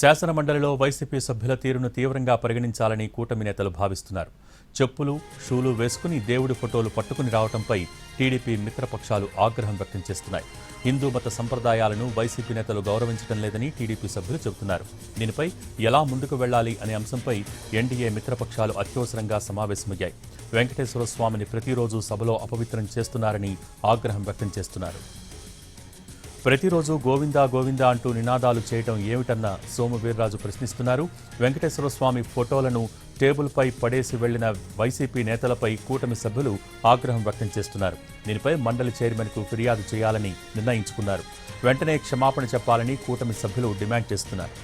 శాసనమండలిలో YCP సభ్యుల తీరును తీవ్రంగా పరిగణించాలని కూటమి నేతలు భావిస్తున్నారు. చెప్పులు, షూలు వేసుకుని దేవుడి ఫోటోలు పట్టుకుని రావడంపై టీడీపీ మిత్రపక్షాలు ఆగ్రహం వ్యక్తం చేస్తున్నాయి. హిందూ మత సంప్రదాయాలను వైసీపీ నేతలు గౌరవించడం లేదని టీడీపీ సభ్యులు చెబుతున్నారు. దీనిపై ఎలా ముందుకు వెళ్లాలి అనే అంశంపై ఎన్డీఏ మిత్రపక్షాలు అత్యవసరంగా సమావేశమయ్యాయి. వెంకటేశ్వర స్వామిని ప్రతిరోజు సభలో అపవిత్రం చేస్తున్నారని ఆగ్రహం వ్యక్తం చేస్తున్నారు. ప్రతిరోజు గోవిందా గోవిందా అంటూ నినాదాలు చేయడం ఏమిటన్న సోము వీర్రాజు ప్రశ్నిస్తున్నారు. వెంకటేశ్వర స్వామి ఫోటోలను టేబుల్పై పడేసి వెళ్లిన వైసీపీ నేతలపై కూటమి సభ్యులు ఆగ్రహం వ్యక్తం చేస్తున్నారు. దీనిపై మండలి చైర్మన్కు ఫిర్యాదు చేయాలని నిర్ణయించుకున్నారు. వెంటనే క్షమాపణ చెప్పాలని కూటమి సభ్యులు డిమాండ్ చేస్తున్నారు.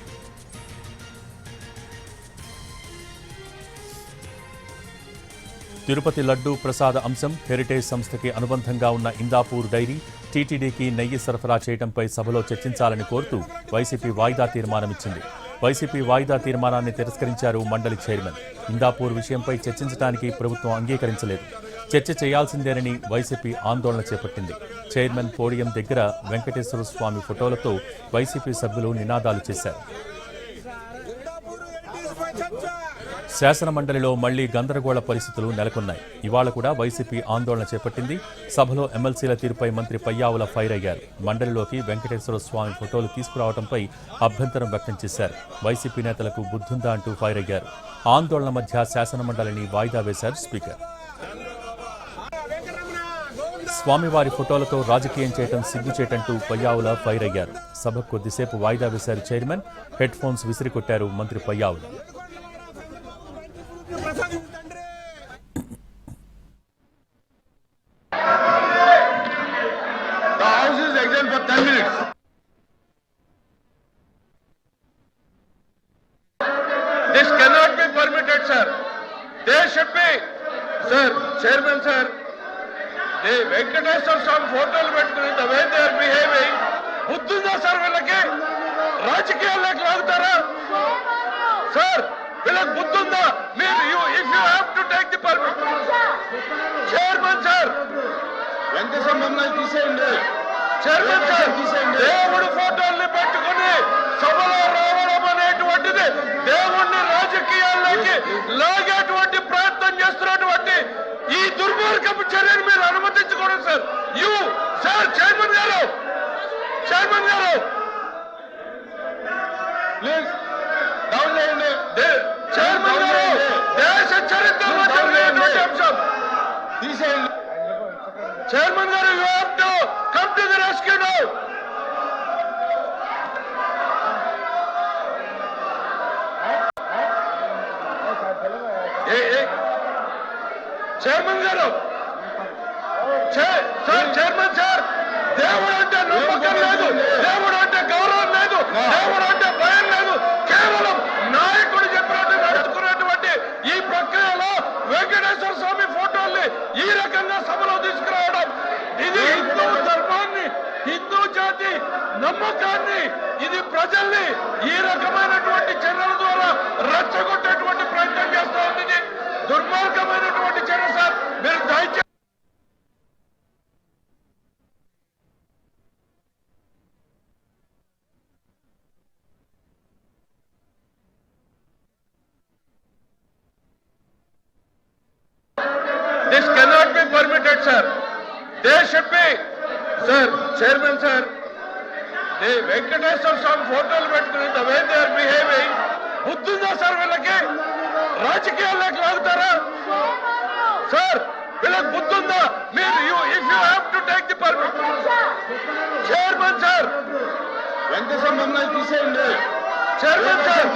తిరుపతి లడ్డూ ప్రసాద అంశం హెరిటేజ్ సంస్థకి అనుబంధంగా ఉన్న ఇందాపూర్ డైరీ టీటీడీకి నెయ్యి సరఫరా చేయడంపై సభలో చర్చించాలని కోరుతూ వైసీపీ వాయిదా తీర్మానమిచ్చింది. వైసీపీ వాయిదా తీర్మానాన్ని తిరస్కరించారు మండలి చైర్మన్. ఇందాపూర్ విషయంపై చర్చించడానికి ప్రభుత్వం అంగీకరించలేదు. చర్చ చేయాల్సిందేనని వైసీపీ ఆందోళన చేపట్టింది. చైర్మన్ పోడియం దగ్గర వెంకటేశ్వర స్వామి ఫోటోలతో వైసీపీ సభ్యులు నినాదాలు చేశారు. శాసనమండలిలో మళ్లీ గందరగోళ పరిస్థితులు నెలకొన్నాయి. ఇవాళ కూడా వైసీపీ ఆందోళన చేపట్టింది. సభలో ఎమ్మెల్సీల తీరుపై మంత్రి పయ్యావుల ఫైర్ అయ్యారు. మండలిలోకి వెంకటేశ్వర స్వామి ఫోటోలు తీసుకురావడంపై అభ్యంతరం వ్యక్తం చేశారు. వైసీపీ నేతలకు బుద్ధుందా అంటూ ఫైర్ అయ్యారు. ఆందోళన మధ్య శాసనమండలిని వాయిదా వేశారు స్పీకర్. స్వామివారి ఫోటోలతో రాజకీయం చేయడం సిగ్గుచేటంటూ పయ్యావుల ఫైర్ అయ్యారు. సభకు కొద్దిసేపు వాయిదా వేశారు చైర్మన్. హెడ్ ఫోన్స్ విసిరికొట్టారు మంత్రి Payyavula. This cannot be permitted, sir. There should be, sir, Chairman, sir. The Venkateswara Swami photos పెట్టుకుని the way they are behaving, బుద్ధుందా సార్ వీళ్ళకి? రాజకీయాల్లోకి లాగుతారా? సార్ వీళ్ళకి బుద్ధుందా? మీరు if you have to take the permission, Chairman, sir. Venkateswara మమ్మల్ని తీసేయండి. Chairman sir, దేవుడి ఫోటోల్ని పెట్టుకుని సభలో రావడం అనేటువంటిది దేవుణ్ణి రాజకీయాల్లోకి లాగేటువంటి ప్రయత్నం చేస్తున్నటువంటి ఈ దుర్మార్గపు చర్యను మీరు అనుమతించకూడదు సార్. సార్ చైర్మన్ గారు ప్లీజ్ డౌన్ చేయండి. చైర్మన్ గారు, దేశ చరిత్రలో జరిగినటువంటి అంశం తీసేయండి. చైర్మన్ గారు, you have to come to the rescue now. Chairman గారు, సార్ చైర్మన్ సార్, దేవుడు అంటే నమ్మకం లేదు, దేవుడు అంటే గౌరవం లేదు, దేవుడు అంటే భయం లేదు. కేవలం నాయకుడు చెప్పినట్టు నడుచుకున్నటువంటి ఈ ప్రక్రియలో వెంకటేశ్వర స్వామి ఫోటోల్ని ఈ రకంగా సభలో తీసుకురావడం, ఇది హిందూ ధర్మాన్ని, హిందూ జాతి నమ్మకాన్ని, ఇది ప్రజల్ని ఈ రకమైనటువంటి చర్యల ద్వారా రెచ్చగొట్టేటువంటి ప్రయత్నం చేస్తా ఉంది. ఇది దుర్మార్గమైనటువంటి చర్య సార్. మీరు దయచేసి this cannot be permitted, sir. There should be, sir, Chairman, sir. The Venkateswara Swami photos పెట్టుకుని the way they are behaving, బుద్ధుందా సార్ వీళ్ళకి? రాజకీయాల్లోకి లాగుతారా? సార్ వీళ్ళకి బుద్ధుందా? మీరు if you have to take the permission, chairman sir. Venkateswara మమ్మల్ని తీసేయండి. Chairman sir,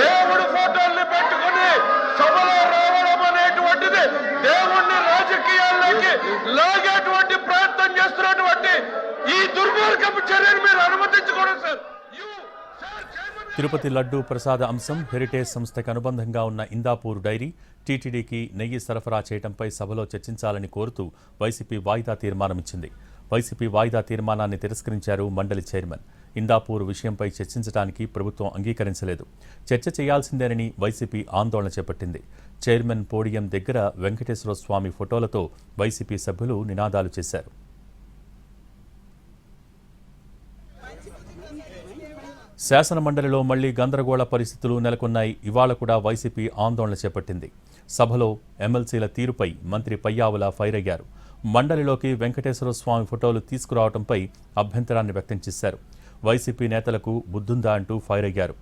దేవుడి ఫోటోల్ని పెట్టుకుని సభలో రావడం అనేటువంటిది దేవుణ్ణి రాజకీయాల్లోకి లాగేటువంటి ప్రయత్నం చేస్తున్నటువంటి ఈ దుర్మార్గపు చర్యను మీరు అనుమతించకూడదు సార్. తిరుపతి లడ్డూ ప్రసాద అంశం హెరిటేజ్ సంస్థకి అనుబంధంగా ఉన్న ఇందాపూర్ డైరీ టీటీడీకి నెయ్యి సరఫరా చేయడంపై సభలో చర్చించాలని కోరుతూ వైసీపీ వాయిదా తీర్మానమిచ్చింది. వైసీపీ వాయిదా తీర్మానాన్ని తిరస్కరించారు మండలి చైర్మన్. ఇందాపూర్ విషయంపై చర్చించడానికి ప్రభుత్వం అంగీకరించలేదు. చర్చ చేయాల్సిందేనని వైసీపీ ఆందోళన చేపట్టింది. చైర్మన్ పోడియం దగ్గర వెంకటేశ్వర స్వామి ఫోటోలతో వైసీపీ సభ్యులు నినాదాలు చేశారు. శాసనమండలిలో మళ్లీ గందరగోళ పరిస్థితులు నెలకొన్నాయి. ఇవాళ కూడా వైసీపీ ఆందోళన చేపట్టింది. సభలో ఎమ్మెల్సీల తీరుపై మంత్రి పయ్యావుల ఫైర్ అయ్యారు. మండలిలోకి వెంకటేశ్వర స్వామి ఫోటోలు తీసుకురావడంపై అభ్యంతరాన్ని వ్యక్తం చేశారు. వైసీపీ నేతలకు బుద్ధుందా అంటూ ఫైర్ అయ్యారు.